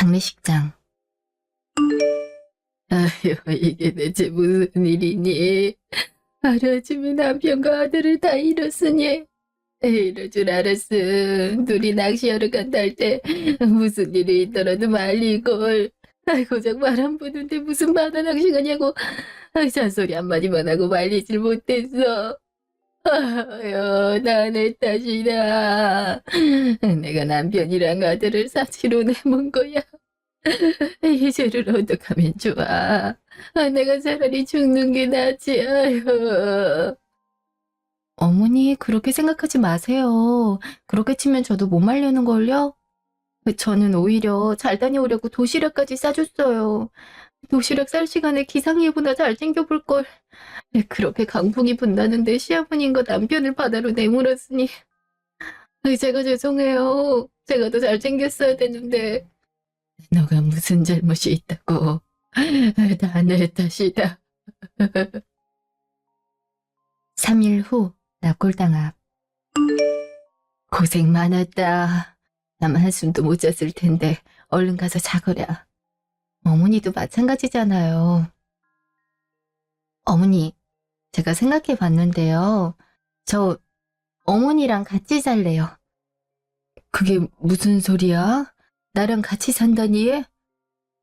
장례식장. 아휴, 이게 대체 무슨 일이니? 하루아침에 남편과 아들을 다 잃었으니. 이럴 줄 알았음. 둘이 낚시하러 간다 할 때 무슨 일이 있더라도 말리걸. 고작 말 안 부는데 무슨 바다 낚시가냐고. 잔소리 한마디만 하고 말리질 못했어. 아유, 나 내 탓이다. 내가 남편이랑 아들을 사치로 내몬 거야. 이 죄를 어떡하면 좋아. 내가 차라리 죽는 게 낫지. 아휴. 어머니, 그렇게 생각하지 마세요. 그렇게 치면 저도 못 말려는걸요? 저는 오히려 잘 다녀오려고 도시락까지 싸줬어요. 도시락 쌀 시간에 기상예보나 잘 챙겨볼 걸. 그렇게 강풍이 분다는데 시어머니인가 남편을 바다로 내몰았으니. 제가 죄송해요. 제가 더 잘 챙겼어야 되는데. 너가 무슨 잘못이 있다고. 다 내 탓이다. 3일 후, 납골당 앞. 고생 많았다. 남 한숨도 못 잤을 텐데 얼른 가서 자거라. 어머니도 마찬가지잖아요. 어머니, 제가 생각해 봤는데요. 저 어머니랑 같이 살래요. 그게 무슨 소리야? 나랑 같이 산다니?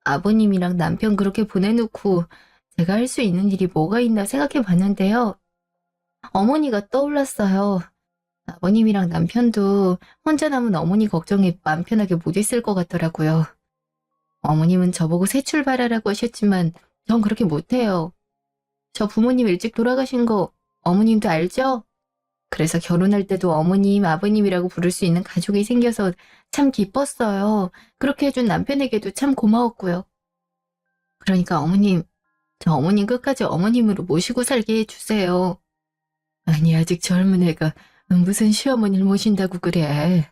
아버님이랑 남편 그렇게 보내놓고 제가 할 수 있는 일이 뭐가 있나 생각해 봤는데요. 어머니가 떠올랐어요. 아버님이랑 남편도 혼자 남은 어머니 걱정에 맘 편하게 못 있을 것 같더라고요. 어머님은 저보고 새 출발하라고 하셨지만 전 그렇게 못해요. 저 부모님 일찍 돌아가신 거 어머님도 알죠? 그래서 결혼할 때도 어머님, 아버님이라고 부를 수 있는 가족이 생겨서 참 기뻤어요. 그렇게 해준 남편에게도 참 고마웠고요. 그러니까 어머님, 저 어머님 끝까지 어머님으로 모시고 살게 해주세요. 아니, 아직 젊은 애가 무슨 시어머니를 모신다고 그래.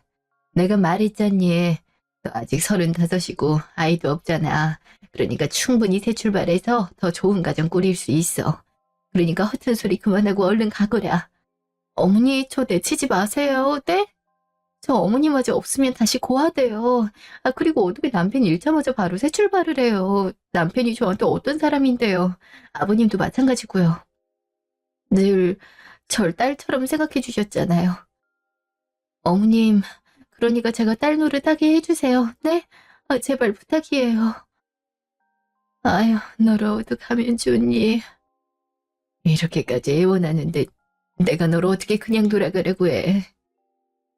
내가 말했잖니. 너 아직 35이고 아이도 없잖아. 그러니까 충분히 새 출발해서 더 좋은 가정 꾸릴 수 있어. 그러니까 허튼 소리 그만하고 얼른 가거라. 어머니, 저 내치지 마세요. 네? 저 어머님마저 없으면 다시 고아돼요. 그리고 어떻게 남편이 잃자마자 바로 새 출발을 해요. 남편이 저한테 어떤 사람인데요. 아버님도 마찬가지고요. 늘 절 딸처럼 생각해 주셨잖아요. 어머님, 그러니까 제가 딸 노릇하게 해주세요. 네? 제발 부탁이에요. 아휴, 너를 어떡하면 좋니? 이렇게까지 애원하는데 내가 너를 어떻게 그냥 돌아가려고 해.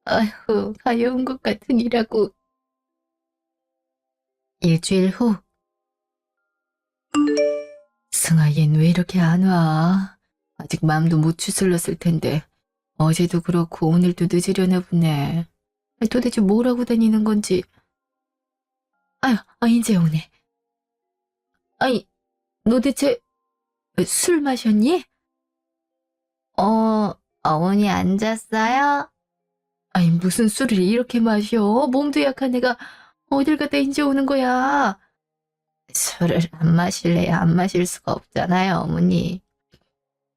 아휴, 가여운 것 같은 이라고. 일주일 후. 승아, 얜 왜 이렇게 안 와? 아직 마음도 못 추슬렀을 텐데 어제도 그렇고 오늘도 늦으려나 보네. 도대체 뭘 하고 다니는 건지. 아휴, 이제 오네. 아니, 너 대체 술 마셨니? 어머니 안 잤어요? 아니, 무슨 술을 이렇게 마셔? 몸도 약한 애가 어딜 갔다 이제 오는 거야? 술을 안 마실래야 안 마실 수가 없잖아요, 어머니.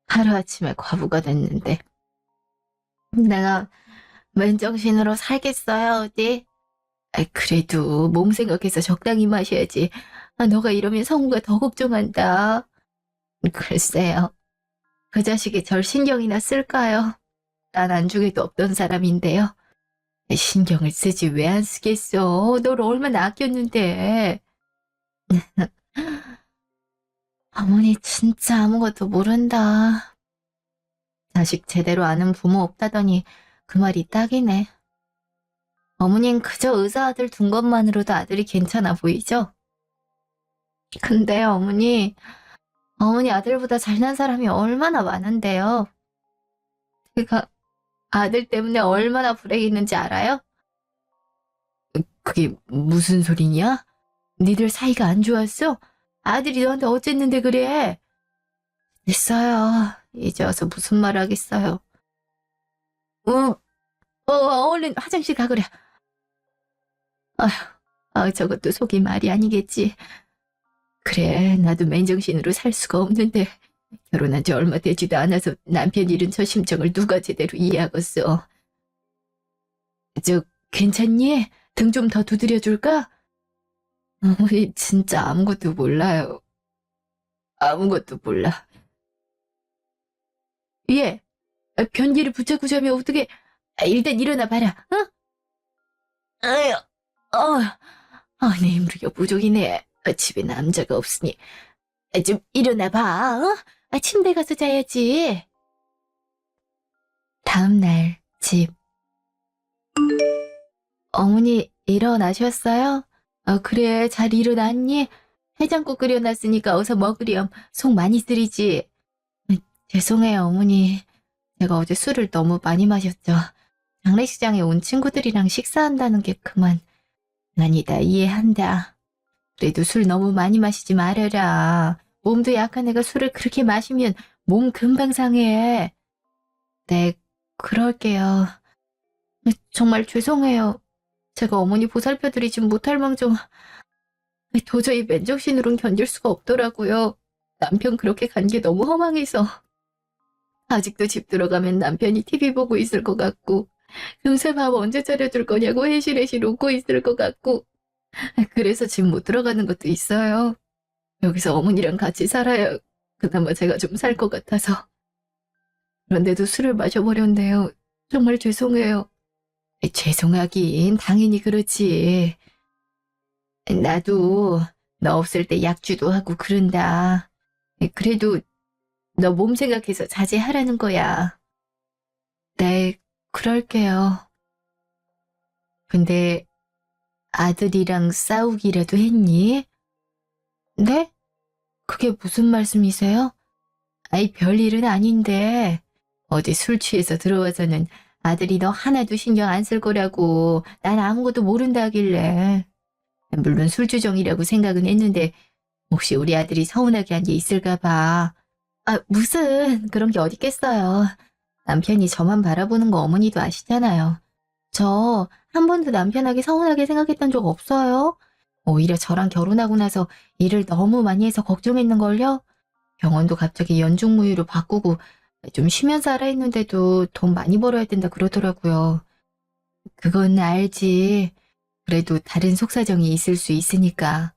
하루아침에 과부가 됐는데. 내가 맨정신으로 살겠어요, 어디? 그래도 몸 생각해서 적당히 마셔야지. 너가 이러면 성우가 더 걱정한다. 글쎄요. 그 자식이 절 신경이나 쓸까요? 난 안중에도 없던 사람인데요. 신경을 쓰지 왜 안 쓰겠어? 널 얼마나 아꼈는데. 어머니 진짜 아무것도 모른다. 자식 제대로 아는 부모 없다더니 그 말이 딱이네. 어머님 그저 의사 아들 둔 것만으로도 아들이 괜찮아 보이죠? 근데 어머니 아들보다 잘난 사람이 얼마나 많은데요. 제가 아들 때문에 얼마나 불행했는지 알아요? 그게 무슨 소리냐? 니들 사이가 안 좋았어? 아들이 너한테 어쨌는데 그래? 됐어요. 이제 와서 무슨 말 하겠어요. 얼른 화장실 가거라. 저것도 속이 말이 아니겠지. 그래, 나도 맨정신으로 살 수가 없는데 결혼한 지 얼마 되지도 않아서 남편 잃은 저 심정을 누가 제대로 이해하겠어. 괜찮니? 등 좀 더 두드려줄까? 어머니 진짜 아무것도 몰라요. 아무것도 몰라. 예, 변기를 붙잡고 자면 어떻게? 일단 일어나 봐라. 어? 아유, 내 힘으로 부족이네. 집에 남자가 없으니 좀 일어나 봐. 어? 침대 가서 자야지. 다음 날 집. 어머니 일어나셨어요? 그래 잘 일어났니? 해장국 끓여놨으니까 어서 먹으렴. 속 많이 쓰리지. 죄송해요 어머니. 제가 어제 술을 너무 많이 마셨죠. 장례식장에 온 친구들이랑 식사한다는 게 그만. 아니다 이해한다. 그래도 술 너무 많이 마시지 말아라. 몸도 약한 애가 술을 그렇게 마시면 몸 금방 상해. 네, 그럴게요. 정말 죄송해요. 제가 어머니 보살펴드리진 못할 망정 도저히 맨정신으론 견딜 수가 없더라고요. 남편 그렇게 간 게 너무 허망해서. 아직도 집 들어가면 남편이 TV 보고 있을 것 같고 금세 밥 언제 차려줄 거냐고 해실해실 웃고 있을 것 같고 그래서 집 못 들어가는 것도 있어요. 여기서 어머니랑 같이 살아야 그나마 제가 좀 살 것 같아서. 그런데도 술을 마셔버렸네요. 정말 죄송해요. 죄송하긴 당연히 그렇지. 나도 너 없을 때 약주도 하고 그런다. 그래도 너 몸 생각해서 자제하라는 거야. 네, 그럴게요. 근데 아들이랑 싸우기라도 했니? 네? 그게 무슨 말씀이세요? 아이, 별일은 아닌데. 어제 술 취해서 들어와서는 아들이 너 하나도 신경 안 쓸 거라고 난 아무것도 모른다 하길래. 물론 술주정이라고 생각은 했는데 혹시 우리 아들이 서운하게 한 게 있을까 봐. 무슨 그런 게 어딨겠어요. 남편이 저만 바라보는 거 어머니도 아시잖아요. 저 한 번도 남편에게 서운하게 생각했던 적 없어요. 오히려 저랑 결혼하고 나서 일을 너무 많이 해서 걱정했는걸요. 병원도 갑자기 연중무휴로 바꾸고 좀 쉬면서 하라 했는데도 돈 많이 벌어야 된다 그러더라고요. 그건 알지. 그래도 다른 속사정이 있을 수 있으니까.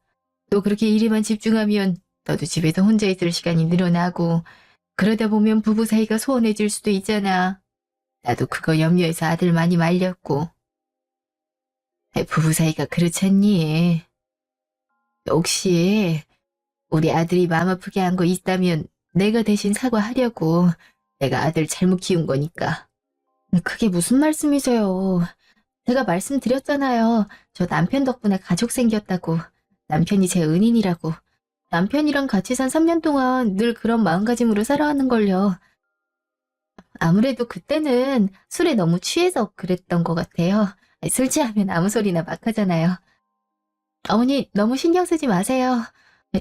또 그렇게 일에만 집중하면 너도 집에서 혼자 있을 시간이 늘어나고 그러다 보면 부부 사이가 소원해질 수도 있잖아. 나도 그거 염려해서 아들 많이 말렸고. 부부 사이가 그렇잖니. 혹시 우리 아들이 마음 아프게 한 거 있다면 내가 대신 사과하려고. 내가 아들 잘못 키운 거니까. 그게 무슨 말씀이세요? 제가 말씀드렸잖아요. 저 남편 덕분에 가족 생겼다고. 남편이 제 은인이라고. 남편이랑 같이 산 3년 동안 늘 그런 마음가짐으로 살아왔는걸요. 아무래도 그때는 술에 너무 취해서 그랬던 것 같아요. 술 취하면 아무 소리나 막 하잖아요. 어머니 너무 신경 쓰지 마세요.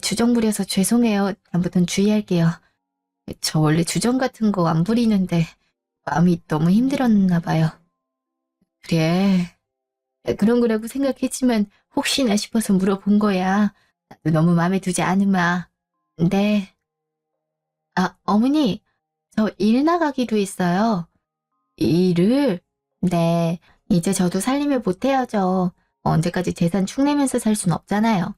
주정 부려서 죄송해요. 다음부턴 주의할게요. 저 원래 주정 같은 거 안 부리는데 마음이 너무 힘들었나 봐요. 그래. 그런 거라고 생각했지만 혹시나 싶어서 물어본 거야. 나도 너무 마음에 두지 않으마. 네. 어머니, 저 일 나가기로 했어요. 일을? 네. 이제 저도 살림을 못해야죠. 언제까지 재산 축내면서 살 순 없잖아요.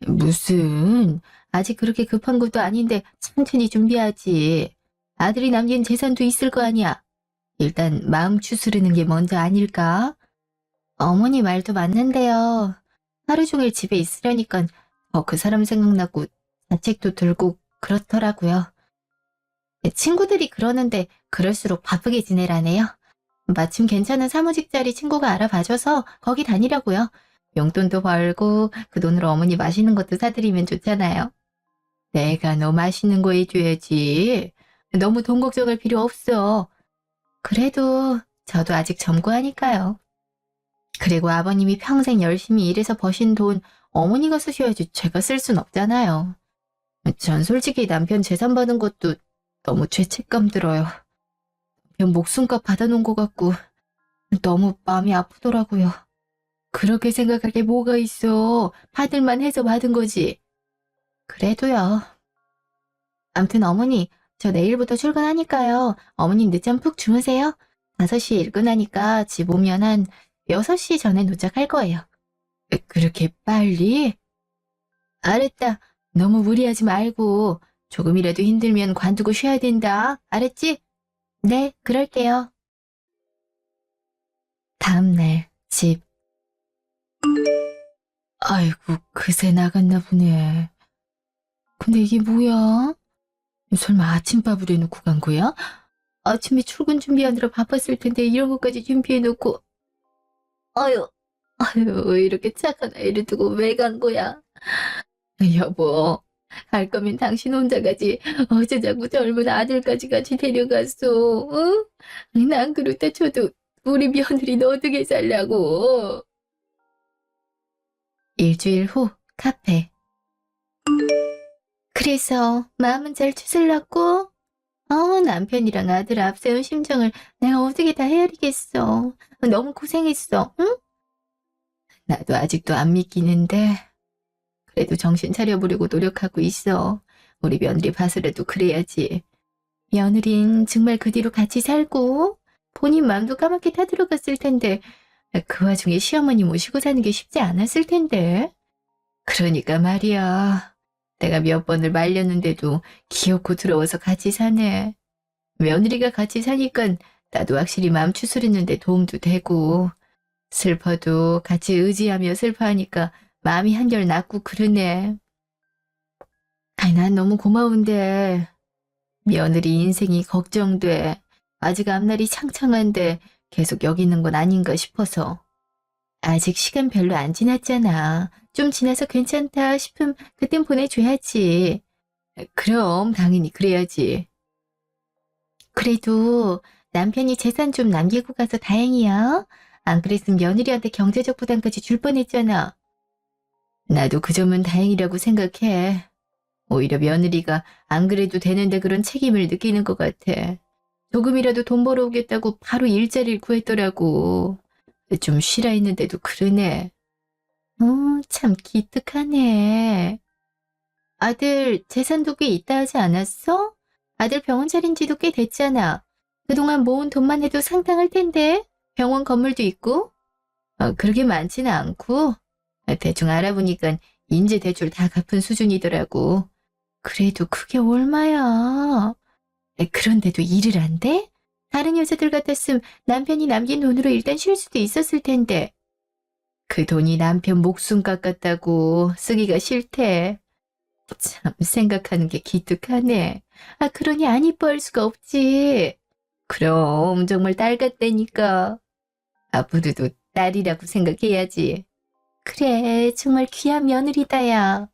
무슨, 아직 그렇게 급한 것도 아닌데 천천히 준비하지. 아들이 남긴 재산도 있을 거 아니야. 일단 마음 추스르는 게 먼저 아닐까? 어머니 말도 맞는데요. 하루 종일 집에 있으려니까 그 사람 생각나고 자책도 들고 그렇더라고요. 친구들이 그러는데 그럴수록 바쁘게 지내라네요. 마침 괜찮은 사무직 자리 친구가 알아봐줘서 거기 다니려고요. 용돈도 벌고 그 돈으로 어머니 맛있는 것도 사드리면 좋잖아요. 내가 너 맛있는 거 해줘야지. 너무 돈 걱정할 필요 없어. 그래도 저도 아직 젊고하니까요. 그리고 아버님이 평생 열심히 일해서 버신 돈 어머니가 쓰셔야지 제가 쓸 순 없잖아요. 전 솔직히 남편 재산 받은 것도 너무 죄책감 들어요. 남편 목숨값 받아놓은 것 같고 너무 마음이 아프더라고요. 그렇게 생각할 게 뭐가 있어. 받을만 해서 받은 거지. 그래도요. 암튼 어머니, 저 내일부터 출근하니까요. 어머님 늦잠 푹 주무세요. 5시에 일 끝나니까 집 오면 한 6시 전에 도착할 거예요. 그렇게 빨리? 알았다. 너무 무리하지 말고 조금이라도 힘들면 관두고 쉬어야 된다. 알았지? 네, 그럴게요. 다음날 집. 아이고, 그새 나갔나 보네. 근데 이게 뭐야? 설마 아침밥을 해놓고 간 거야? 아침에 출근 준비하느라 바빴을 텐데 이런 것까지 준비해놓고. 아유, 아유, 왜 이렇게 착한 아이를 두고 왜 간 거야? 여보, 갈 거면 당신 혼자 가지. 어쩌자고 젊은 아들까지 같이 데려갔어. 응? 난 그렇다 쳐도 우리 며느리는 어떻게 살려고. 일주일 후 카페. 그래서 마음은 잘 추슬렸고 남편이랑 아들 앞세운 심정을 내가 어떻게 다 헤아리겠어. 너무 고생했어. 응? 나도 아직도 안 믿기는데 그래도 정신 차려보려고 노력하고 있어. 우리 며느리 봐서라도 그래야지. 며느린 정말 그 뒤로 같이 살고 본인 마음도 까맣게 타들어갔을 텐데 그 와중에 시어머니 모시고 사는 게 쉽지 않았을 텐데. 그러니까 말이야. 내가 몇 번을 말렸는데도 기어코 들어와서 같이 사네. 며느리가 같이 사니까 나도 확실히 마음 추스르는데 도움도 되고 슬퍼도 같이 의지하며 슬퍼하니까 마음이 한결 낫고 그러네. 아이, 난 너무 고마운데 며느리 인생이 걱정돼. 아직 앞날이 창창한데 계속 여기 있는 건 아닌가 싶어서. 아직 시간 별로 안 지났잖아. 좀 지나서 괜찮다 싶음 그땐 보내줘야지. 그럼 당연히 그래야지. 그래도 남편이 재산 좀 남기고 가서 다행이야. 안 그랬으면 며느리한테 경제적 부담까지 줄 뻔했잖아. 나도 그 점은 다행이라고 생각해. 오히려 며느리가 안 그래도 되는데 그런 책임을 느끼는 것 같아. 조금이라도 돈 벌어오겠다고 바로 일자리를 구했더라고. 좀 쉬라 했는데도 그러네. 참 기특하네. 아들 재산도 꽤 있다 하지 않았어? 아들 병원 차린 지도 꽤 됐잖아. 그동안 모은 돈만 해도 상당할 텐데. 병원 건물도 있고. 그렇게 많지는 않고. 대충 알아보니까 인제 대출 다 갚은 수준이더라고. 그래도 그게 얼마야. 그런데도 일을 안 돼? 다른 여자들 같았으면 남편이 남긴 돈으로 일단 쉴 수도 있었을 텐데. 그 돈이 남편 목숨 깎았다고 쓰기가 싫대. 참 생각하는 게 기특하네. 그러니 안 이뻐할 수가 없지. 그럼 정말 딸 같다니까. 앞으로도 딸이라고 생각해야지. 그래, 정말 귀한 며느리다, 야.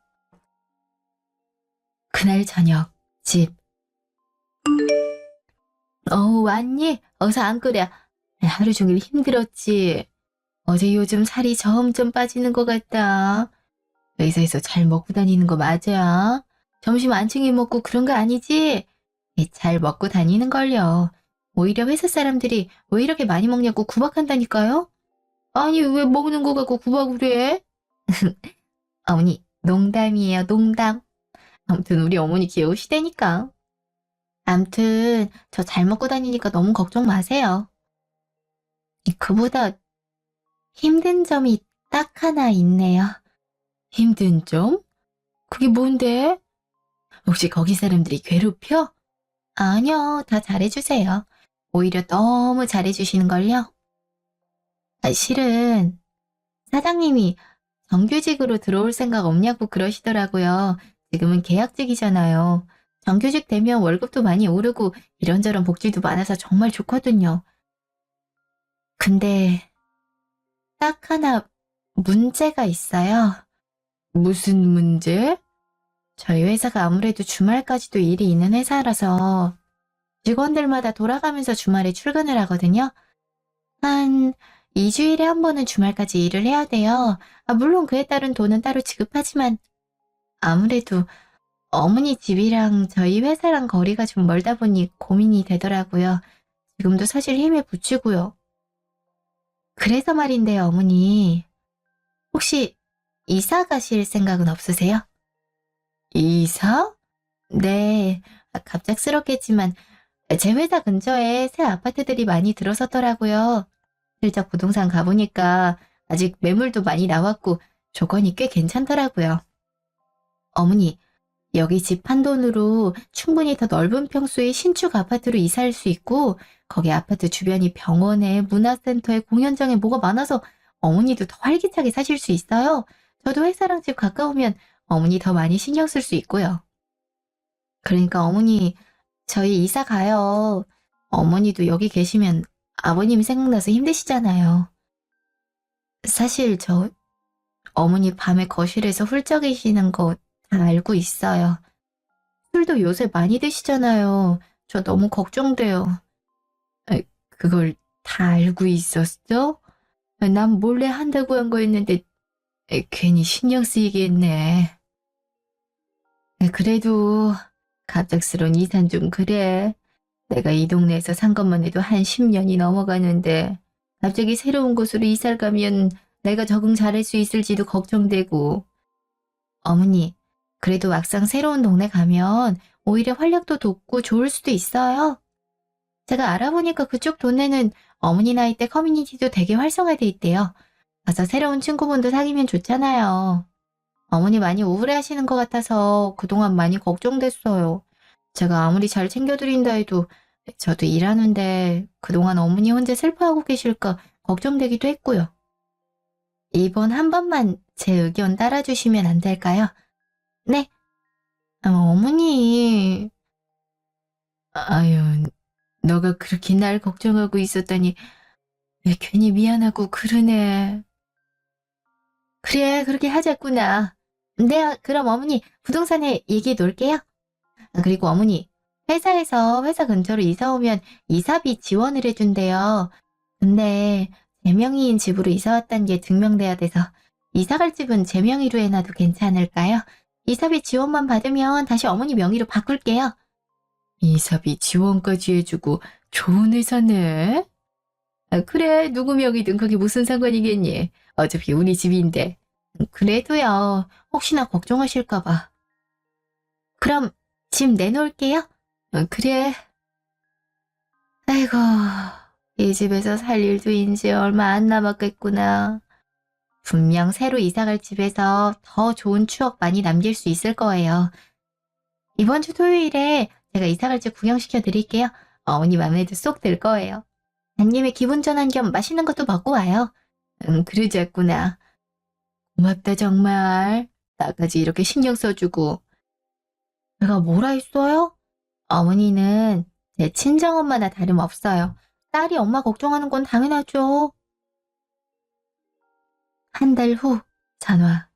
그날 저녁, 집. 왔니? 어서 앉거라. 하루 종일 힘들었지. 어제 요즘 살이 점점 빠지는 것 같다. 회사에서 잘 먹고 다니는 거 맞아? 점심 안 챙겨 먹고 그런 거 아니지? 잘 먹고 다니는 걸요. 오히려 회사 사람들이 왜 이렇게 많이 먹냐고 구박한다니까요? 아니, 왜 먹는 거 갖고 구박을 해? 어머니, 농담이에요, 농담. 아무튼 우리 어머니 귀여우시다니까. 암튼 저 잘 먹고 다니니까 너무 걱정 마세요. 그보다 힘든 점이 딱 하나 있네요. 힘든 점? 그게 뭔데? 혹시 거기 사람들이 괴롭혀? 아니요, 다 잘해주세요. 오히려 너무 잘해주시는걸요. 실은 사장님이 정규직으로 들어올 생각 없냐고 그러시더라고요. 지금은 계약직이잖아요. 정규직 되면 월급도 많이 오르고 이런저런 복지도 많아서 정말 좋거든요. 근데 딱 하나 문제가 있어요. 무슨 문제? 저희 회사가 아무래도 주말까지도 일이 있는 회사라서 직원들마다 돌아가면서 주말에 출근을 하거든요. 한 2주일에 한 번은 주말까지 일을 해야 돼요. 물론 그에 따른 돈은 따로 지급하지만 아무래도 어머니 집이랑 저희 회사랑 거리가 좀 멀다 보니 고민이 되더라고요. 지금도 사실 힘에 부치고요. 그래서 말인데요, 어머니. 혹시 이사 가실 생각은 없으세요? 이사? 네, 갑작스럽겠지만 제 회사 근처에 새 아파트들이 많이 들어섰더라고요. 실적 부동산 가보니까 아직 매물도 많이 나왔고 조건이 꽤 괜찮더라고요. 어머니, 여기 집 한 돈으로 충분히 더 넓은 평수의 신축 아파트로 이사할 수 있고, 거기 아파트 주변이 병원에, 문화센터에, 공연장에 뭐가 많아서 어머니도 더 활기차게 사실 수 있어요. 저도 회사랑 집 가까우면 어머니 더 많이 신경 쓸 수 있고요. 그러니까 어머니, 저희 이사 가요. 어머니도 여기 계시면 아버님이 생각나서 힘드시잖아요. 사실 어머니 밤에 거실에서 훌쩍이시는 거 다 알고 있어요. 술도 요새 많이 드시잖아요. 저 너무 걱정돼요. 그걸 다 알고 있었어? 난 몰래 한다고 한 거였는데 괜히 신경 쓰이게 했네. 그래도 갑작스러운 이사는 좀 그래. 내가 이 동네에서 산 것만 해도 한 10년이 넘어가는데 갑자기 새로운 곳으로 이사를 가면 내가 적응 잘할 수 있을지도 걱정되고. 어머니, 그래도 막상 새로운 동네 가면 오히려 활력도 돋고 좋을 수도 있어요. 제가 알아보니까 그쪽 동네는 어머니 나이 때 커뮤니티도 되게 활성화돼 있대요. 가서 새로운 친구분도 사귀면 좋잖아요. 어머니 많이 우울해하시는 것 같아서 그동안 많이 걱정됐어요. 제가 아무리 잘 챙겨드린다 해도 저도 일하는데 그동안 어머니 혼자 슬퍼하고 계실까 걱정되기도 했고요. 이번 한 번만 제 의견 따라주시면 안 될까요? 네. 어머니. 아유, 너가 그렇게 날 걱정하고 있었더니 왜 괜히 미안하고 그러네. 그래, 그렇게 하자꾸나. 네, 그럼 어머니 부동산에 얘기해 놓을게요. 그리고 어머니, 회사에서 회사 근처로 이사 오면 이사비 지원을 해준대요. 근데 제 명의인 집으로 이사 왔다는 게 증명돼야 돼서 이사 갈 집은 제 명의로 해놔도 괜찮을까요? 이사비 지원만 받으면 다시 어머니 명의로 바꿀게요. 이사비 지원까지 해주고 좋은 회사네. 그래, 누구 명의든 그게 무슨 상관이겠니? 어차피 우리 집인데. 그래도요, 혹시나 걱정하실까 봐. 그럼 집 내놓을게요. 그래. 아이고, 이 집에서 살 일도 이제 얼마 안 남았겠구나. 분명 새로 이사갈 집에서 더 좋은 추억 많이 남길 수 있을 거예요. 이번 주 토요일에 제가 이사갈 집 구경시켜 드릴게요. 어머니 마음에도 쏙 들 거예요. 간 김에 기분 전환 겸 맛있는 것도 먹고 와요. 그러자꾸나. 고맙다 정말. 나까지 이렇게 신경 써주고. 내가 뭐라 했어요? 어머니는 제 친정엄마나 다름없어요. 딸이 엄마 걱정하는 건 당연하죠. 한 달 후 전화.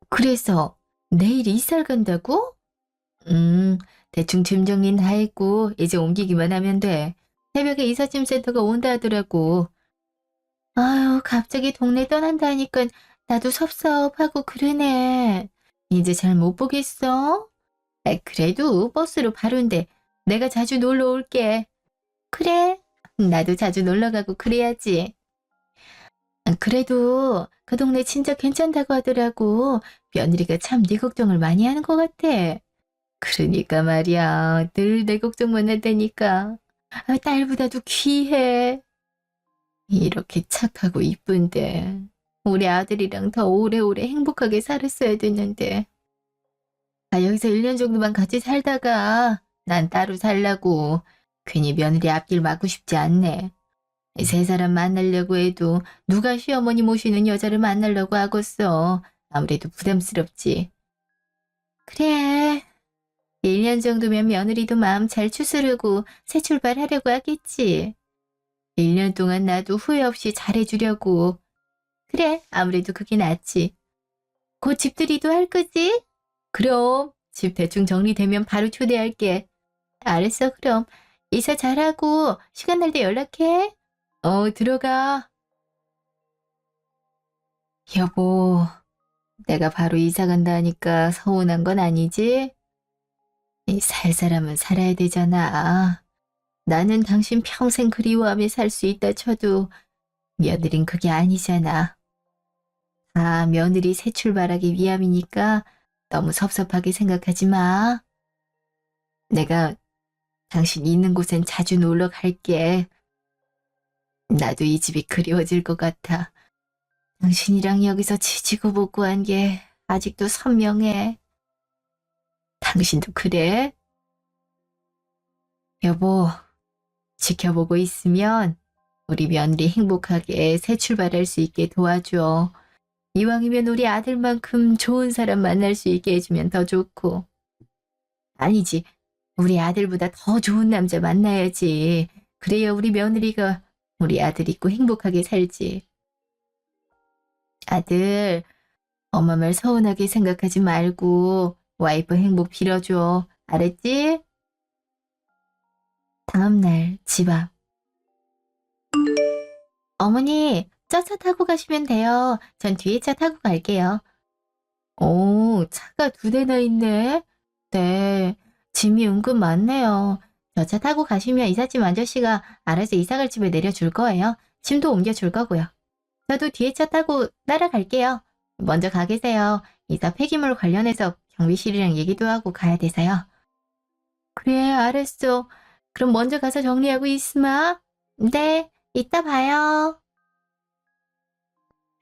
그래서 내일 이사를 간다고? 대충 짐 정리는 다 했고 이제 옮기기만 하면 돼. 새벽에 이삿짐 센터가 온다 하더라고. 아유, 갑자기 동네 떠난다 하니까 나도 섭섭하고 그러네. 이제 잘 못 보겠어? 그래도 버스로 바로인데 내가 자주 놀러 올게. 그래, 나도 자주 놀러 가고 그래야지. 그래도 그 동네 진짜 괜찮다고 하더라고. 며느리가 참 네 걱정을 많이 하는 것 같아. 그러니까 말이야. 늘 내 걱정만 한다니까. 딸보다도 귀해. 이렇게 착하고 이쁜데. 우리 아들이랑 더 오래오래 행복하게 살았어야 됐는데. 여기서 1년 정도만 같이 살다가 난 따로 살라고. 괜히 며느리 앞길 막고 싶지 않네. 세 사람 만나려고 해도 누가 시어머니 모시는 여자를 만나려고 하겠어. 아무래도 부담스럽지. 그래. 1년 정도면 며느리도 마음 잘 추스르고 새 출발하려고 하겠지. 1년 동안 나도 후회 없이 잘해주려고. 그래, 아무래도 그게 낫지. 곧 집들이도 할 거지? 그럼 집 대충 정리되면 바로 초대할게. 알았어, 그럼. 이사 잘하고 시간 날 때 연락해. 들어가. 여보, 내가 바로 이사 간다 하니까 서운한 건 아니지? 살 사람은 살아야 되잖아. 나는 당신 평생 그리워하며 살 수 있다 쳐도 며느린 그게 아니잖아. 다 며느리 새 출발하기 위함이니까 너무 섭섭하게 생각하지 마. 내가 당신 있는 곳엔 자주 놀러 갈게. 나도 이 집이 그리워질 것 같아. 당신이랑 여기서 지지고 볶고한 게 아직도 선명해. 당신도 그래? 여보, 지켜보고 있으면 우리 며느리 행복하게 새 출발할 수 있게 도와줘. 이왕이면 우리 아들만큼 좋은 사람 만날 수 있게 해주면 더 좋고. 아니지, 우리 아들보다 더 좋은 남자 만나야지. 그래야 우리 며느리가 우리 아들 있고 행복하게 살지. 아들, 엄마 말 서운하게 생각하지 말고 와이프 행복 빌어줘. 알았지? 다음날 집 앞. 어머니, 저 차 타고 가시면 돼요. 전 뒤에 차 타고 갈게요. 오, 차가 2대나 있네. 네, 짐이 은근 많네요. 저 차 타고 가시면 이삿짐 아저씨가 알아서 이사갈 집에 내려줄 거예요. 짐도 옮겨줄 거고요. 저도 뒤에 차 타고 따라갈게요. 먼저 가 계세요. 이사 폐기물 관련해서 경비실이랑 얘기도 하고 가야 돼서요. 그래, 알았어. 그럼 먼저 가서 정리하고 있으마. 네, 이따 봐요.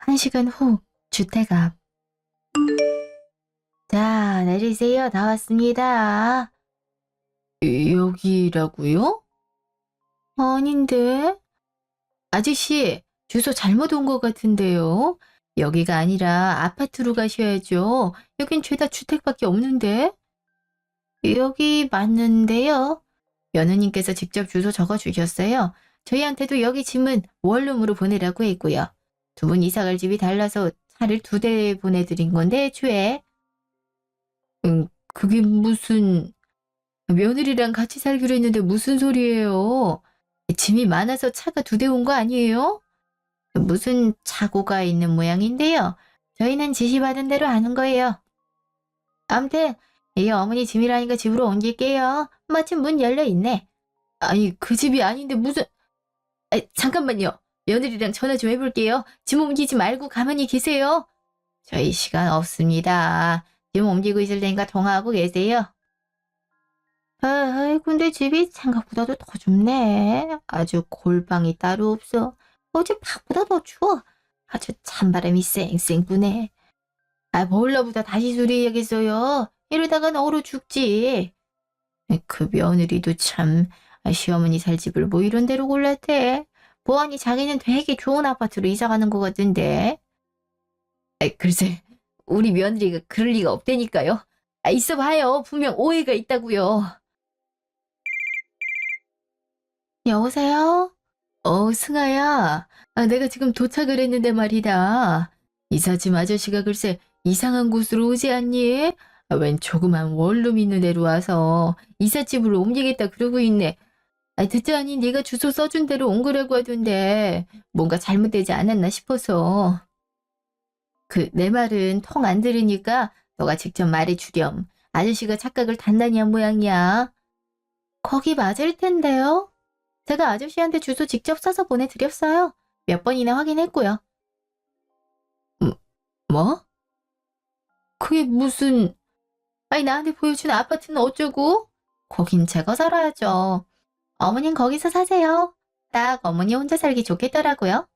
1시간 후 주택 앞. 자, 내리세요. 다 왔습니다. 여기라고요? 아닌데. 아저씨, 주소 잘못 온 것 같은데요. 여기가 아니라 아파트로 가셔야죠. 여긴 죄다 주택밖에 없는데. 여기 맞는데요. 며느님께서 직접 주소 적어주셨어요. 저희한테도 여기 짐은 원룸으로 보내라고 했고요. 2분 이사갈 집이 달라서 차를 2대 보내드린 건데 애초에. 그게 무슨... 며느리랑 같이 살기로 했는데 무슨 소리예요? 짐이 많아서 차가 2대 온 거 아니에요? 무슨 착오가 있는 모양인데요. 저희는 지시받은 대로 하는 거예요. 아무튼 이게 어머니 짐이라니까 집으로 옮길게요. 마침 문 열려있네. 아니, 그 집이 아닌데 무슨... 잠깐만요. 며느리랑 전화 좀 해볼게요. 짐 옮기지 말고 가만히 계세요. 저희 시간 없습니다. 짐 옮기고 있을 테니까 통화하고 계세요. 근데 집이 생각보다도 더 좁네. 아주 골방이 따로 없어. 어제 밤보다 더 추워. 아주 찬바람이 쌩쌩 부네. 보일러보다 다시 수리해야겠어요. 이러다간 얼어 죽지. 그 며느리도 참, 시어머니 살 집을 뭐 이런 데로 골랐대. 보아니 자기는 되게 좋은 아파트로 이사가는 것 같은데. 글쎄, 우리 며느리가 그럴 리가 없다니까요. 있어봐요. 분명 오해가 있다고요. 여보세요? 승아야. 내가 지금 도착을 했는데 말이다. 이삿짐 아저씨가 글쎄 이상한 곳으로 오지 않니? 웬 조그만 원룸 있는 데로 와서 이삿짐으로 옮기겠다 그러고 있네. 듣자니 네가 주소 써준 대로 온 거라고 하던데 뭔가 잘못되지 않았나 싶어서. 내 말은 통 안 들으니까 너가 직접 말해주렴. 아저씨가 착각을 단단히 한 모양이야. 거기 맞을 텐데요. 제가 아저씨한테 주소 직접 써서 보내드렸어요. 몇 번이나 확인했고요. 뭐? 그게 무슨... 나한테 보여준 아파트는 어쩌고? 거긴 제가 살아야죠. 어머님 거기서 사세요. 딱 어머니 혼자 살기 좋겠더라고요.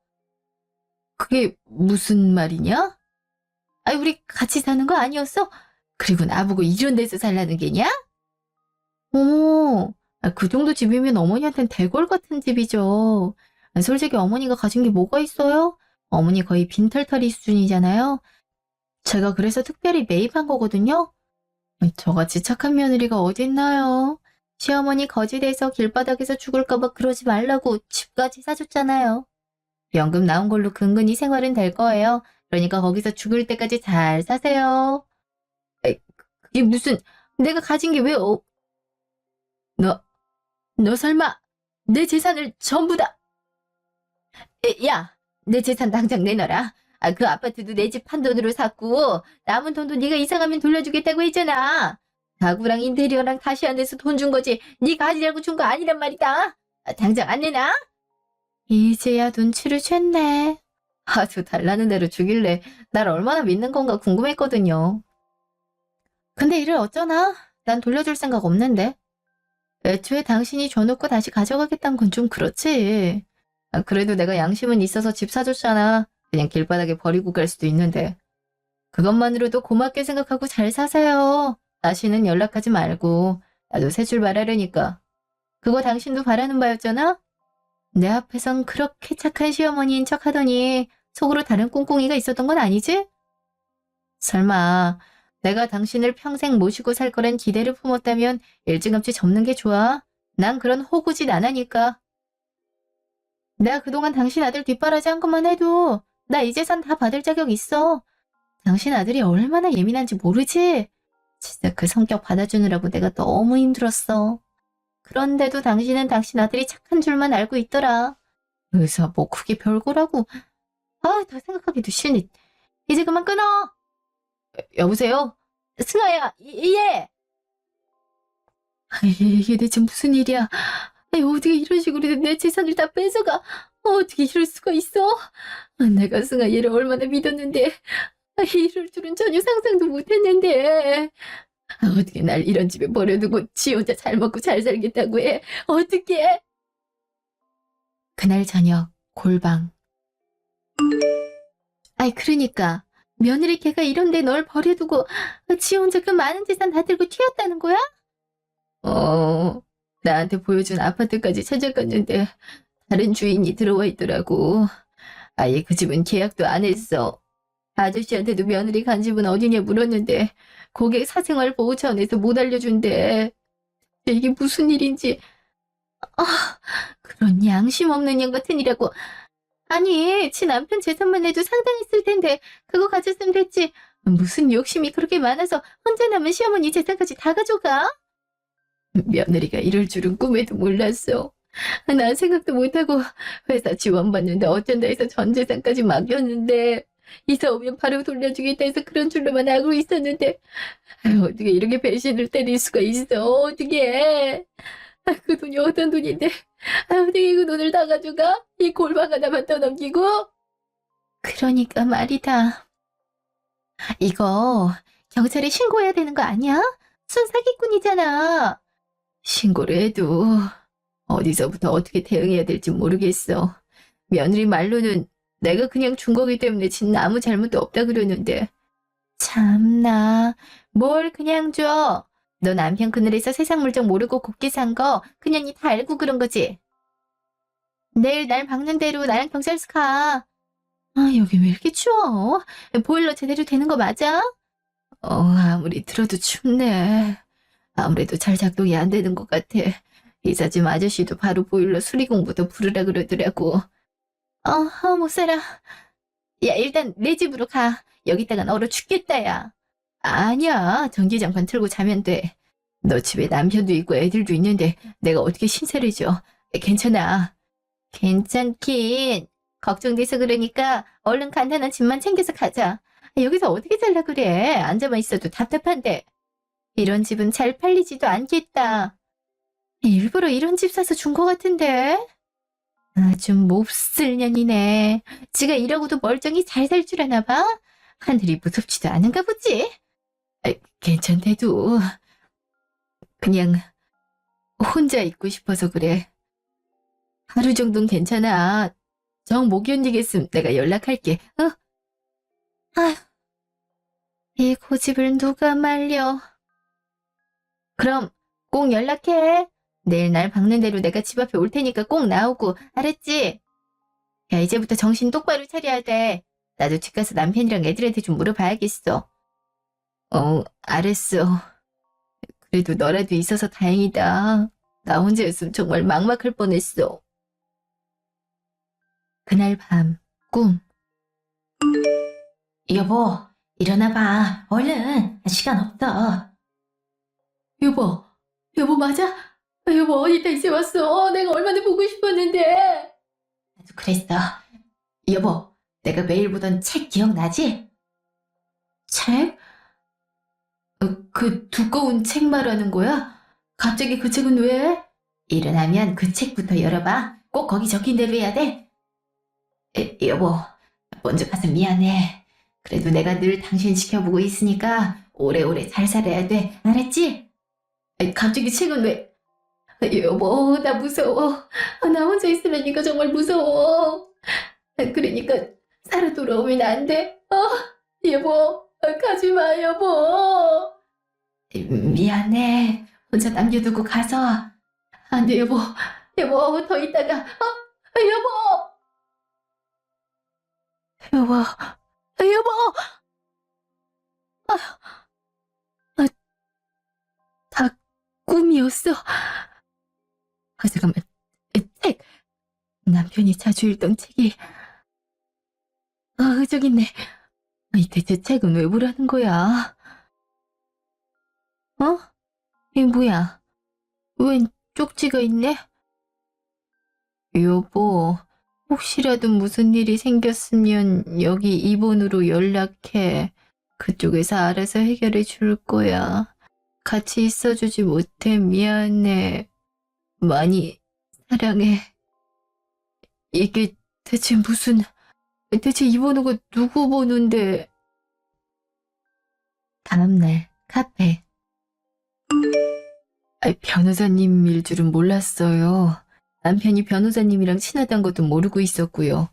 그게 무슨 말이냐? 우리 같이 사는 거 아니었어? 그리고 나보고 이런 데서 살라는 게냐? 그 정도 집이면 어머니한텐 대궐 같은 집이죠. 솔직히 어머니가 가진 게 뭐가 있어요? 어머니 거의 빈털터리 수준이잖아요. 제가 그래서 특별히 매입한 거거든요. 저같이 착한 며느리가 어딨나요? 시어머니 거지돼서 길바닥에서 죽을까봐 그러지 말라고 집까지 사줬잖아요. 연금 나온 걸로 근근히 생활은 될 거예요. 그러니까 거기서 죽을 때까지 잘 사세요. 그게 무슨... 내가 가진 게 왜... 너 설마 내 재산을 전부 다... 야, 내 재산 당장 내놔라. 그 아파트도 내 집 판 돈으로 샀고 남은 돈도 네가 이사가면 돌려주겠다고 했잖아. 가구랑 인테리어랑 다시 안 돼서 돈 준 거지 네가 가지려고 준 거 아니란 말이다. 당장 안 내놔? 이제야 눈치를 챘네. 아주 달라는 대로 주길래 날 얼마나 믿는 건가 궁금했거든요. 근데 이를 어쩌나? 난 돌려줄 생각 없는데. 애초에 당신이 줘놓고 다시 가져가겠다는 건 좀 그렇지. 그래도 내가 양심은 있어서 집 사줬잖아. 그냥 길바닥에 버리고 갈 수도 있는데. 그것만으로도 고맙게 생각하고 잘 사세요. 다시는 연락하지 말고. 나도 새 출발하려니까. 그거 당신도 바라는 바였잖아? 내 앞에선 그렇게 착한 시어머니인 척 하더니 속으로 다른 꿍꿍이가 있었던 건 아니지? 설마 내가 당신을 평생 모시고 살 거란 기대를 품었다면 일찌감치 접는 게 좋아. 난 그런 호구짓 안 하니까. 내가 그동안 당신 아들 뒷바라지 한 것만 해도 나 이 재산 다 받을 자격 있어. 당신 아들이 얼마나 예민한지 모르지? 진짜 그 성격 받아주느라고 내가 너무 힘들었어. 그런데도 당신은 당신 아들이 착한 줄만 알고 있더라. 의사 뭐 그게 별거라고. 아, 더 생각하기도 싫네. 이제 그만 끊어. 여보세요? 승아야, 예. 이게 대체 무슨 일이야? 어떻게 이런 식으로 내 재산을 다 뺏어가? 어떻게 이럴 수가 있어? 내가 승아 얘를 얼마나 믿었는데 이럴 줄은 전혀 상상도 못했는데. 어떻게 날 이런 집에 버려두고 지 혼자 잘 먹고 잘 살겠다고 해? 어떻게? 그날 저녁 골방. 그러니까 며느리 걔가 이런데 널 버려두고 지 혼자 그 많은 재산 다 들고 튀었다는 거야? 나한테 보여준 아파트까지 찾아갔는데 다른 주인이 들어와 있더라고. 아예 그 집은 계약도 안 했어. 아저씨한테도 며느리 간 집은 어디냐 물었는데 고객 사생활 보호 차원에서 못 알려준대. 이게 무슨 일인지. 그런 양심 없는 년 같은 이라고. 아니, 지 남편 재산만 해도 상당했을 텐데 그거 가졌으면 됐지. 무슨 욕심이 그렇게 많아서 혼자 남은 시어머니 재산까지 다 가져가? 며느리가 이럴 줄은 꿈에도 몰랐어. 난 생각도 못하고 회사 지원받는데 어쩐다 해서 전 재산까지 맡겼는데 이사 오면 바로 돌려주겠다 해서 그런 줄로만 알고 있었는데 어떻게 이렇게 배신을 때릴 수가 있어. 어떻게. 그 돈이 어떤 돈인데 어떻게 그 돈을 다 가져가? 이 골방 하나만 떠넘기고? 그러니까 말이다. 이거 경찰에 신고해야 되는 거 아니야? 순 사기꾼이잖아. 신고를 해도 어디서부터 어떻게 대응해야 될지 모르겠어. 며느리 말로는 내가 그냥 준 거기 때문에 진 아무 잘못도 없다 그러는데. 참나, 뭘 그냥 줘. 너 남편 그늘에서 세상 물정 모르고 곱게 산 거 그냥 니 다 알고 그런 거지? 내일 날 박는 대로 나랑 경찰서 가. 여기 왜 이렇게 추워? 보일러 제대로 되는 거 맞아? 아무리 들어도 춥네. 아무래도 잘 작동이 안 되는 것 같아. 이삿짐 아저씨도 바로 보일러 수리공부터 부르라 그러더라고. 못 살아. 야, 일단 내 집으로 가. 여기다간 얼어 죽겠다, 야. 아니야, 전기장판 틀고 자면 돼. 너 집에 남편도 있고 애들도 있는데 내가 어떻게 신세를 져. 괜찮아. 괜찮긴. 걱정돼서 그러니까 얼른 간단한 짐만 챙겨서 가자. 여기서 어떻게 살라 그래. 앉아만 있어도 답답한데. 이런 집은 잘 팔리지도 않겠다. 일부러 이런 집 사서 준 거 같은데. 좀 몹쓸 년이네. 지가 이러고도 멀쩡히 잘 살 줄 아나 봐. 하늘이 무섭지도 않은가 보지. 괜찮대도 그냥 혼자 있고 싶어서 그래. 하루 정도는 괜찮아. 정 못 견디겠음 내가 연락할게. 이 고집을 누가 말려. 그럼 꼭 연락해. 내일 날 박는 대로 내가 집 앞에 올 테니까 꼭 나오고. 알았지? 야, 이제부터 정신 똑바로 차려야 돼. 나도 집 가서 남편이랑 애들한테 좀 물어봐야겠어. 알았어. 그래도 너라도 있어서 다행이다. 나 혼자였으면 정말 막막할 뻔했어. 그날 밤, 꿈. 여보, 일어나봐. 얼른. 시간 없어. 여보 맞아? 여보, 어디다 이제 왔어? 내가 얼마나 보고 싶었는데. 나도 그랬어. 여보, 내가 매일 보던 책 기억나지? 책? 그 두꺼운 책 말하는 거야? 갑자기 그 책은 왜? 일어나면 그 책부터 열어봐. 꼭 거기 적힌 대로 해야 돼. 여보, 먼저 가서 미안해. 그래도 내가 늘 당신 지켜보고 있으니까 오래오래 잘 살아야 돼. 알았지? 갑자기 책은 왜? 여보, 나 무서워. 나 혼자 있으려니까 정말 무서워. 그러니까 살아 돌아오면 안 돼. 여보, 가지 마, 여보. 미안해. 혼자 남겨두고 가서. 안 돼, 여보. 여보, 더 있다가, 여보! 여보, 여보! 다 꿈이었어. 잠깐만. 책. 남편이 자주 읽던 책이. 저기 있네. 대체 책은 왜 보라는 거야? 이게 뭐야? 웬 쪽지가 있네? 여보, 혹시라도 무슨 일이 생겼으면 여기 이 번호로 연락해. 그쪽에서 알아서 해결해 줄 거야. 같이 있어주지 못해 미안해. 많이 사랑해. 이게 대체 대체 이 번호가 누구 번호인데? 다음날 카페. 변호사님일 줄은 몰랐어요. 남편이 변호사님이랑 친하단 것도 모르고 있었고요.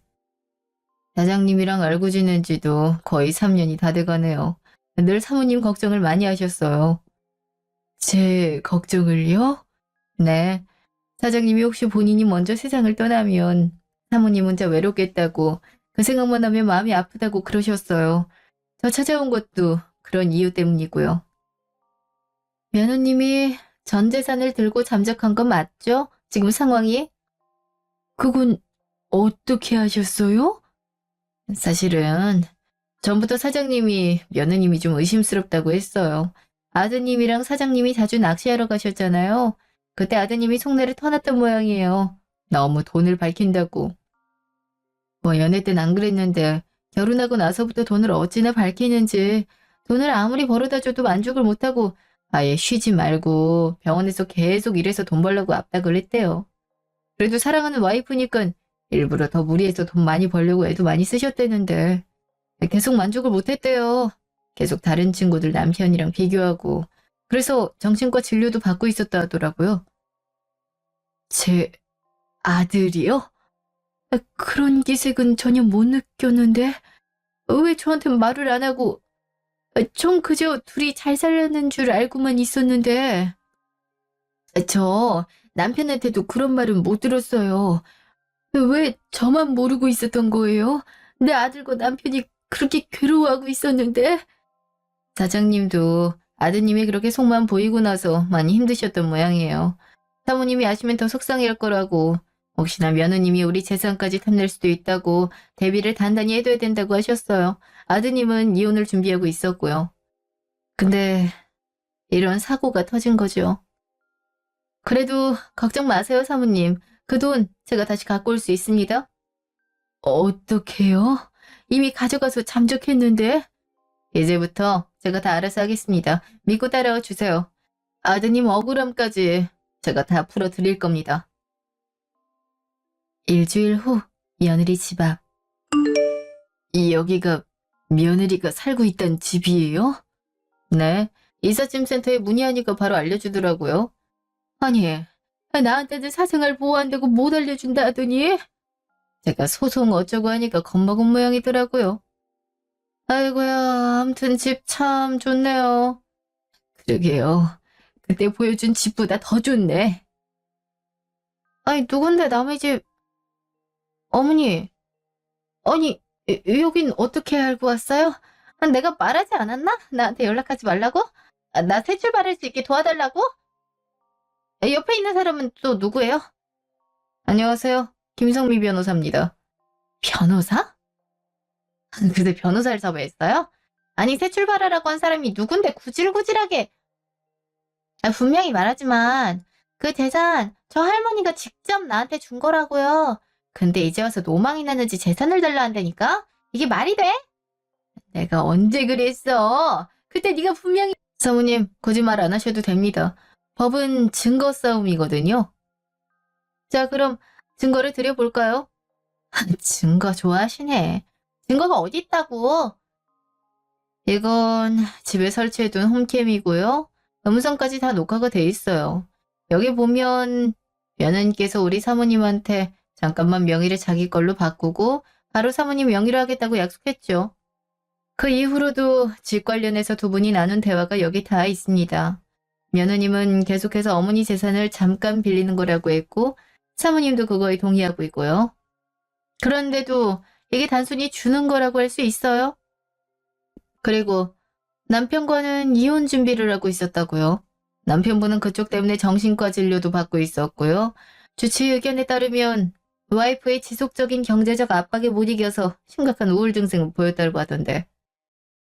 사장님이랑 알고 지낸 지도 거의 3년이 다 돼가네요. 늘 사모님 걱정을 많이 하셨어요. 제 걱정을요? 네. 사장님이 혹시 본인이 먼저 세상을 떠나면 사모님 혼자 외롭겠다고, 그 생각만 하면 마음이 아프다고 그러셨어요. 저 찾아온 것도 그런 이유 때문이고요. 며느님이 전 재산을 들고 잠적한 건 맞죠? 지금 상황이? 그건 어떻게 하셨어요? 사실은 전부터 사장님이 며느님이 좀 의심스럽다고 했어요. 아드님이랑 사장님이 자주 낚시하러 가셨잖아요. 그때 아드님이 속내를 터놨던 모양이에요. 너무 돈을 밝힌다고. 연애 땐 안 그랬는데 결혼하고 나서부터 돈을 어찌나 밝히는지, 돈을 아무리 벌어다 줘도 만족을 못하고 아예 쉬지 말고 병원에서 계속 일해서 돈 벌려고 압박을 했대요. 그래도 사랑하는 와이프니까 일부러 더 무리해서 돈 많이 벌려고 애도 많이 쓰셨대는데 계속 만족을 못했대요. 계속 다른 친구들 남편이랑 비교하고. 그래서 정신과 진료도 받고 있었다 하더라고요. 제 아들이요? 그런 기색은 전혀 못 느꼈는데 왜 저한테 말을 안 하고. 전 그저 둘이 잘 살려는 줄 알고만 있었는데. 저 남편한테도 그런 말은 못 들었어요. 왜 저만 모르고 있었던 거예요? 내 아들과 남편이 그렇게 괴로워하고 있었는데. 사장님도 아드님이 그렇게 속만 보이고 나서 많이 힘드셨던 모양이에요. 사모님이 아시면 더 속상해할 거라고, 혹시나 며느님이 우리 재산까지 탐낼 수도 있다고 대비를 단단히 해둬야 된다고 하셨어요. 아드님은 이혼을 준비하고 있었고요. 근데 이런 사고가 터진 거죠. 그래도 걱정 마세요, 사모님. 그 돈 제가 다시 갖고 올 수 있습니다. 어떡해요? 이미 가져가서 잠적했는데. 이제부터 제가 다 알아서 하겠습니다. 믿고 따라와 주세요. 아드님 억울함까지 제가 다 풀어드릴 겁니다. 일주일 후 며느리 집 앞. 여기가 며느리가 살고 있던 집이에요? 네. 이삿짐센터에 문의하니까 바로 알려주더라고요. 아니, 나한테는 사생활 보호한다고 못 알려준다 하더니 제가 소송 어쩌고 하니까 겁먹은 모양이더라고요. 아이고야, 아무튼 집 참 좋네요. 그러게요. 그때 보여준 집보다 더 좋네. 아니, 누군데 남의 집. 어머니, 아니, 여긴 어떻게 알고 왔어요? 내가 말하지 않았나? 나한테 연락하지 말라고? 나 새 출발할 수 있게 도와달라고? 옆에 있는 사람은 또 누구예요? 안녕하세요. 김성미 변호사입니다. 변호사? 근데 변호사를 섭외했어요? 아니, 새 출발하라고 한 사람이 누군데 구질구질하게. 분명히 말하지만 그 재산 저 할머니가 직접 나한테 준 거라고요. 근데 이제 와서 노망이 나는지 재산을 달라 한다니까? 이게 말이 돼? 내가 언제 그랬어? 그때 네가 분명히. 사모님, 거짓말 안 하셔도 됩니다. 법은 증거 싸움이거든요. 자, 그럼 증거를 드려볼까요? 증거 좋아하시네. 증거가 어디 있다고? 이건 집에 설치해둔 홈캠이고요. 음성까지 다 녹화가 돼 있어요. 여기 보면 며느님께서 우리 사모님한테 잠깐만 명의를 자기 걸로 바꾸고 바로 사모님 명의로 하겠다고 약속했죠. 그 이후로도 집 관련해서 두 분이 나눈 대화가 여기 다 있습니다. 며느님은 계속해서 어머니 재산을 잠깐 빌리는 거라고 했고 사모님도 그거에 동의하고 있고요. 그런데도 이게 단순히 주는 거라고 할 수 있어요? 그리고 남편과는 이혼 준비를 하고 있었다고요. 남편분은 그쪽 때문에 정신과 진료도 받고 있었고요. 주치 의견에 따르면 와이프의 지속적인 경제적 압박에 못 이겨서 심각한 우울 증상을 보였다고 하던데.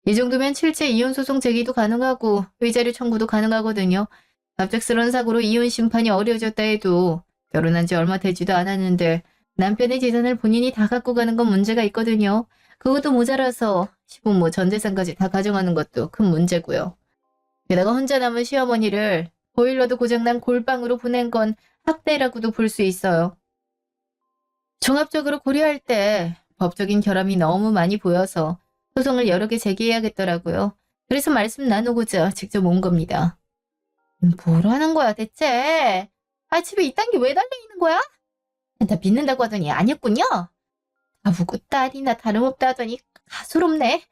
이 정도면 실제 이혼 소송 제기도 가능하고 위자료 청구도 가능하거든요. 갑작스러운 사고로 이혼 심판이 어려워졌다 해도 결혼한 지 얼마 되지도 않았는데 남편의 재산을 본인이 다 갖고 가는 건 문제가 있거든요. 그것도 모자라서 시부모 전 재산까지 다 가져가는 것도 큰 문제고요. 게다가 혼자 남은 시어머니를 보일러도 고장난 골방으로 보낸 건 학대라고도 볼 수 있어요. 종합적으로 고려할 때 법적인 결함이 너무 많이 보여서 소송을 여러 개 제기해야겠더라고요. 그래서 말씀 나누고자 직접 온 겁니다. 뭐라는 거야 대체? 아 집에 이딴 게 왜 달려있는 거야? 나 빚는다고 하더니 아니었군요. 아무고 딸이나 다름없다 하더니 가소롭네.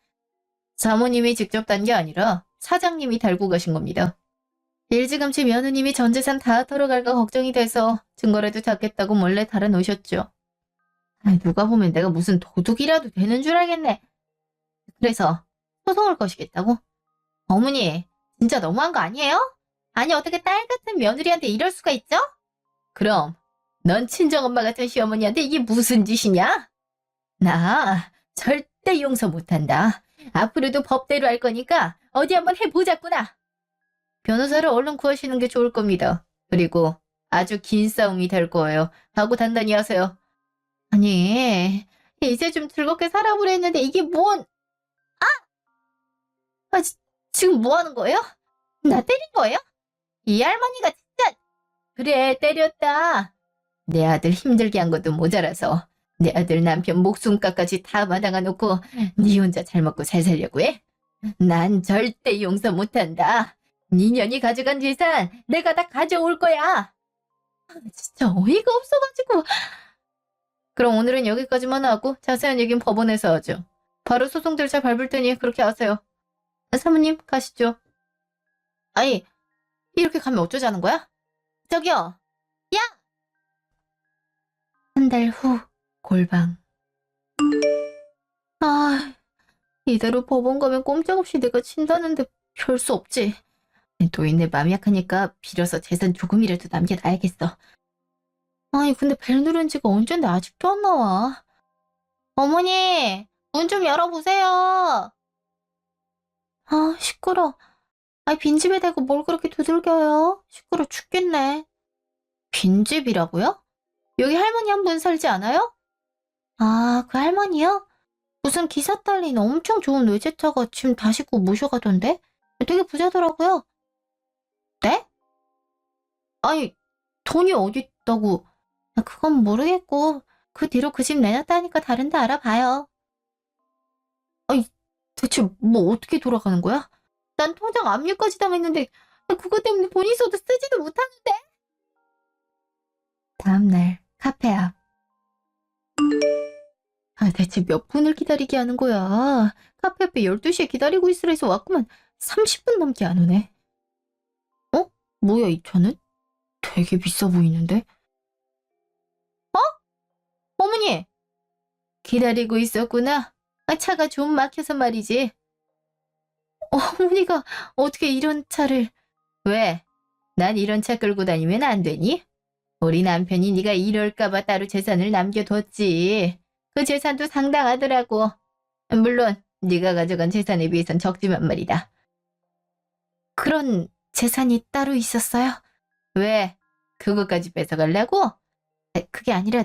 사모님이 직접 단 게 아니라 사장님이 달고 가신 겁니다. 일찌감치 며느님이 전 재산 다 털어갈까 걱정이 돼서 증거라도 잡겠다고 몰래 달아놓으셨죠. 누가 보면 내가 무슨 도둑이라도 되는 줄 알겠네. 그래서 소송을 거시겠다고? 어머니, 진짜 너무한 거 아니에요? 아니 어떻게 딸 같은 며느리한테 이럴 수가 있죠? 그럼 넌 친정엄마 같은 시어머니한테 이게 무슨 짓이냐? 나 절대 용서 못한다. 앞으로도 법대로 할 거니까 어디 한번 해보자꾸나. 변호사를 얼른 구하시는 게 좋을 겁니다. 그리고 아주 긴 싸움이 될 거예요. 하고 단단히 하세요. 아니, 이제 좀 즐겁게 살아보려 했는데 이게 뭔... 지금 뭐 하는 거예요? 나 때린 거예요? 이 할머니가 진짜... 그래, 때렸다. 내 아들 힘들게 한 것도 모자라서 내 아들 남편 목숨값까지 다 마당아 놓고 네 혼자 잘 먹고 잘 살려고 해? 난 절대 용서 못한다. 네 년이 가져간 재산 내가 다 가져올 거야. 진짜 어이가 없어가지고. 그럼 오늘은 여기까지만 하고 자세한 얘기는 법원에서 하죠. 바로 소송 절차 밟을 테니 그렇게 하세요. 사모님 가시죠. 아니 이렇게 가면 어쩌자는 거야? 저기요. 야! 한 달 후 골방. 아, 이대로 법원 가면 꼼짝없이 내가 친다는데 별 수 없지. 노인네 마음 약하니까 빌어서 재산 조금이라도 남겨놔야겠어. 아니 근데 벨 누른 지가 언젠데 아직도 안 나와. 어머니, 문 좀 열어보세요. 아, 시끄러. 아니 빈집에 대고 뭘 그렇게 두들겨요? 시끄러 죽겠네. 빈집이라고요? 여기 할머니 한 분 살지 않아요? 아, 그 할머니요? 무슨 기사 딸린 엄청 좋은 외제차가 지금 다시고 모셔가던데? 되게 부자더라고요. 네? 아니, 돈이 어디 있다고. 그건 모르겠고, 그 뒤로 그 집 내놨다니까 다른 데 알아봐요. 아니, 대체 뭐 어떻게 돌아가는 거야? 난 통장 압류까지 당했는데, 그것 때문에 돈 있어도 쓰지도 못하는데? 다음날, 카페 앞. 대체 몇 분을 기다리게 하는 거야? 카페 앞에 12시에 기다리고 있으라 해서 왔구만 30분 넘게 안 오네. 어? 뭐야 이 차는? 되게 비싸 보이는데? 어머니! 기다리고 있었구나. 차가 좀 막혀서 말이지. 어머니가 어떻게 이런 차를... 왜? 난 이런 차 끌고 다니면 안 되니? 우리 남편이 네가 이럴까봐 따로 재산을 남겨뒀지. 그 재산도 상당하더라고. 물론 네가 가져간 재산에 비해선 적지만 말이다. 그런 재산이 따로 있었어요? 왜? 그것까지 뺏어가려고? 그게 아니라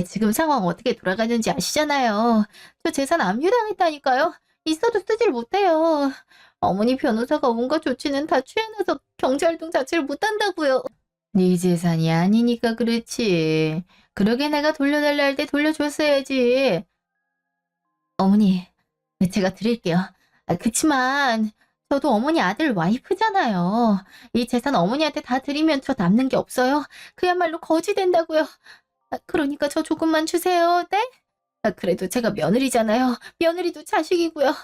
지금 상황 어떻게 돌아가는지 아시잖아요. 저 재산 압류당했다니까요. 있어도 쓰질 못해요. 어머니 변호사가 온갖 조치는 다 취해놔서 경찰활동 자체를 못한다고요. 네 재산이 아니니까 그렇지. 그러게 내가 돌려달라 할 때 돌려줬어야지. 어머니, 제가 드릴게요. 그치만 저도 어머니 아들 와이프잖아요. 이 재산 어머니한테 다 드리면 저 남는 게 없어요. 그야말로 거지 된다고요. 그러니까 저 조금만 주세요. 네? 그래도 제가 며느리잖아요. 며느리도 자식이고요.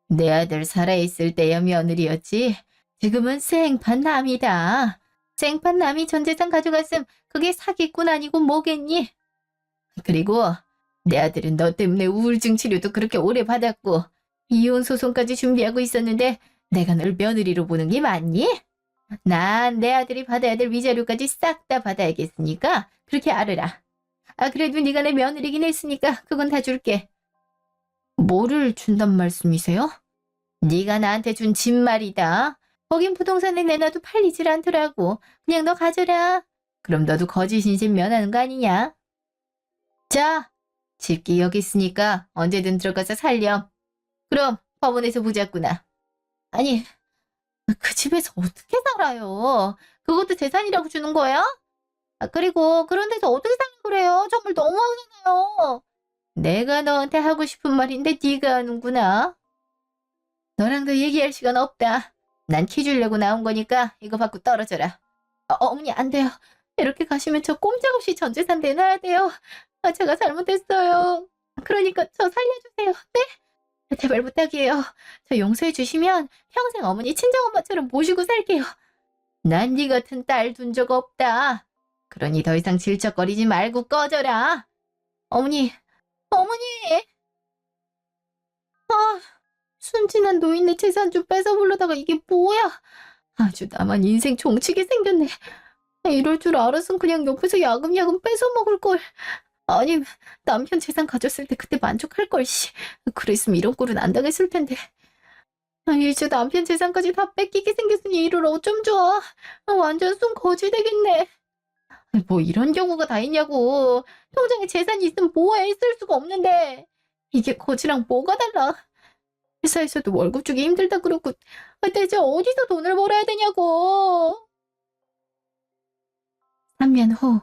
내 아들 살아있을 때야 며느리였지. 지금은 생판남이다. 생판남이 전 재산 가져갔음 그게 사기꾼 아니고 뭐겠니? 그리고 내 아들은 너 때문에 우울증 치료도 그렇게 오래 받았고 이혼 소송까지 준비하고 있었는데 내가 널 며느리로 보는 게 맞니? 난 내 아들이 받아야 될 위자료까지 싹 다 받아야겠으니까 그렇게 알아라. 그래도 네가 내 며느리긴 했으니까 그건 다 줄게. 뭐를 준단 말씀이세요? 네가 나한테 준 집 말이다. 거긴 부동산에 내놔도 팔리질 않더라고. 그냥 너 가져라. 그럼 너도 거짓 인신 면하는 거 아니냐? 자, 집기 여기 있으니까 언제든 들어가서 살렴. 그럼 법원에서 보자꾸나. 아니, 그 집에서 어떻게 살아요? 그것도 재산이라고 주는 거야? 그리고 그런 데서 어떻게 살라 그래요? 정말 너무하잖아요. 내가 너한테 하고 싶은 말인데 네가 하는구나. 너랑도 얘기할 시간 없다. 난 키 주려고 나온 거니까 이거 받고 떨어져라. 어머니 안 돼요. 이렇게 가시면 저 꼼짝없이 전 재산 내놔야 돼요. 제가 잘못했어요. 그러니까 저 살려주세요. 네? 제발 부탁이에요. 저 용서해 주시면 평생 어머니 친정엄마처럼 모시고 살게요. 난 네 같은 딸 둔 적 없다. 그러니 더 이상 질척거리지 말고 꺼져라. 어머니, 어머니! 순진한 노인네 재산 좀 뺏어보려다가 이게 뭐야? 아주 나만 인생 종치게 생겼네. 이럴 줄 알았으면 그냥 옆에서 야금야금 뺏어먹을 걸. 아니, 남편 재산 가졌을 때 그때 만족할 걸, 씨. 그랬으면 이런 꼴은 안 당했을 텐데. 이제 남편 재산까지 다 뺏기게 생겼으니 이를 어쩜 좋아. 완전 쏜 거지 되겠네. 뭐 이런 경우가 다 있냐고. 통장에 재산이 있으면 뭐해 쓸 수가 없는데. 이게 거지랑 뭐가 달라. 회사에서도 월급 주기 힘들다 그러고 대체 어디서 돈을 벌어야 되냐고. 3년 후.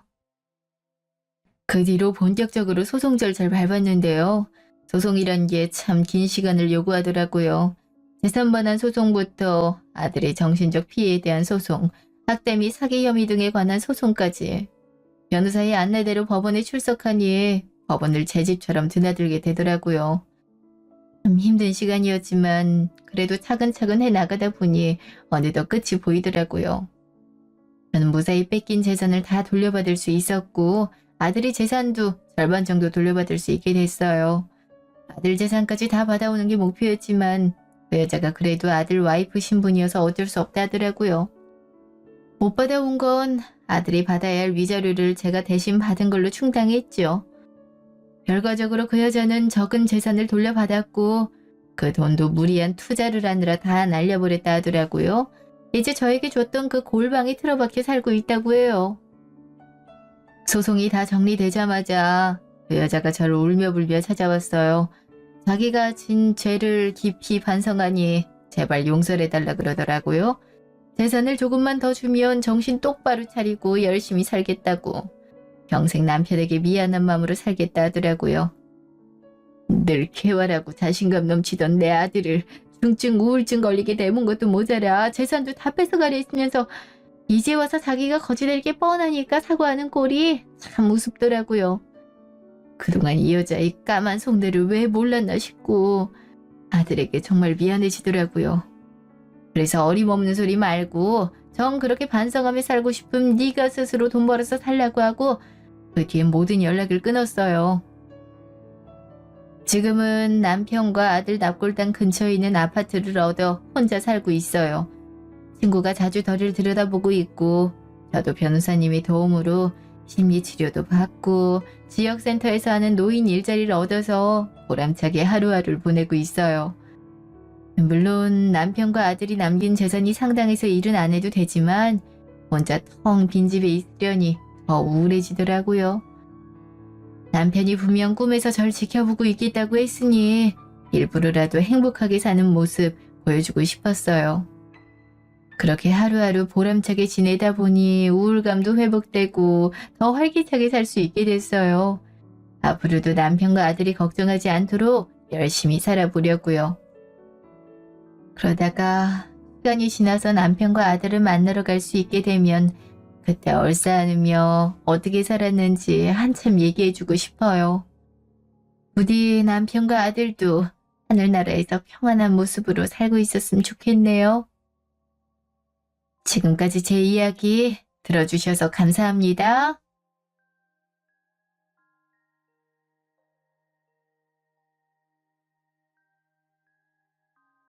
그 뒤로 본격적으로 소송 절차를 밟았는데요. 소송이란 게 참 긴 시간을 요구하더라고요. 재산 반환 소송부터 아들의 정신적 피해에 대한 소송, 학대 및 사기 혐의 등에 관한 소송까지. 변호사의 안내대로 법원에 출석하니 법원을 제 집처럼 드나들게 되더라고요. 좀 힘든 시간이었지만 그래도 차근차근 해나가다 보니 어느덧 끝이 보이더라고요. 저는 무사히 뺏긴 재산을 다 돌려받을 수 있었고 아들의 재산도 절반 정도 돌려받을 수 있게 됐어요. 아들 재산까지 다 받아오는 게 목표였지만 그 여자가 그래도 아들 와이프 신분이어서 어쩔 수 없다 하더라고요. 못 받아온 건 아들이 받아야 할 위자료를 제가 대신 받은 걸로 충당했죠. 결과적으로 그 여자는 적은 재산을 돌려받았고 그 돈도 무리한 투자를 하느라 다 날려버렸다 하더라고요. 이제 저에게 줬던 그 골방에 틀어박혀 살고 있다고 해요. 소송이 다 정리되자마자 그 여자가 저를 울며불며 찾아왔어요. 자기가 진 죄를 깊이 반성하니 제발 용서를 해달라 그러더라고요. 재산을 조금만 더 주면 정신 똑바로 차리고 열심히 살겠다고. 평생 남편에게 미안한 마음으로 살겠다 하더라고요. 늘 쾌활하고 자신감 넘치던 내 아들을 중증 우울증 걸리게 내몬 것도 모자라 재산도 다 뺏어가려 했으면서 이제 와서 자기가 거지될 게 뻔하니까 사과하는 꼴이 참 우습더라고요. 그동안 이 여자의 까만 속내를 왜 몰랐나 싶고 아들에게 정말 미안해지더라고요. 그래서 어림없는 소리 말고 정 그렇게 반성하며 살고 싶으면 네가 스스로 돈 벌어서 살라고 하고 그 뒤에 모든 연락을 끊었어요. 지금은 남편과 아들 납골당 근처에 있는 아파트를 얻어 혼자 살고 있어요. 친구가 자주 저를 들여다보고 있고 저도 변호사님의 도움으로 심리치료도 받고 지역센터에서 하는 노인 일자리를 얻어서 보람차게 하루하루를 보내고 있어요. 물론 남편과 아들이 남긴 재산이 상당해서 일은 안 해도 되지만 혼자 텅 빈 집에 있으려니 더 우울해지더라고요. 남편이 분명 꿈에서 절 지켜보고 있겠다고 했으니 일부러라도 행복하게 사는 모습 보여주고 싶었어요. 그렇게 하루하루 보람차게 지내다 보니 우울감도 회복되고 더 활기차게 살 수 있게 됐어요. 앞으로도 남편과 아들이 걱정하지 않도록 열심히 살아보려고요. 그러다가 시간이 지나서 남편과 아들을 만나러 갈 수 있게 되면 그때 얼싸안으며 어떻게 살았는지 한참 얘기해주고 싶어요. 부디 남편과 아들도 하늘나라에서 평안한 모습으로 살고 있었으면 좋겠네요. 지금까지 제 이야기 들어주셔서 감사합니다.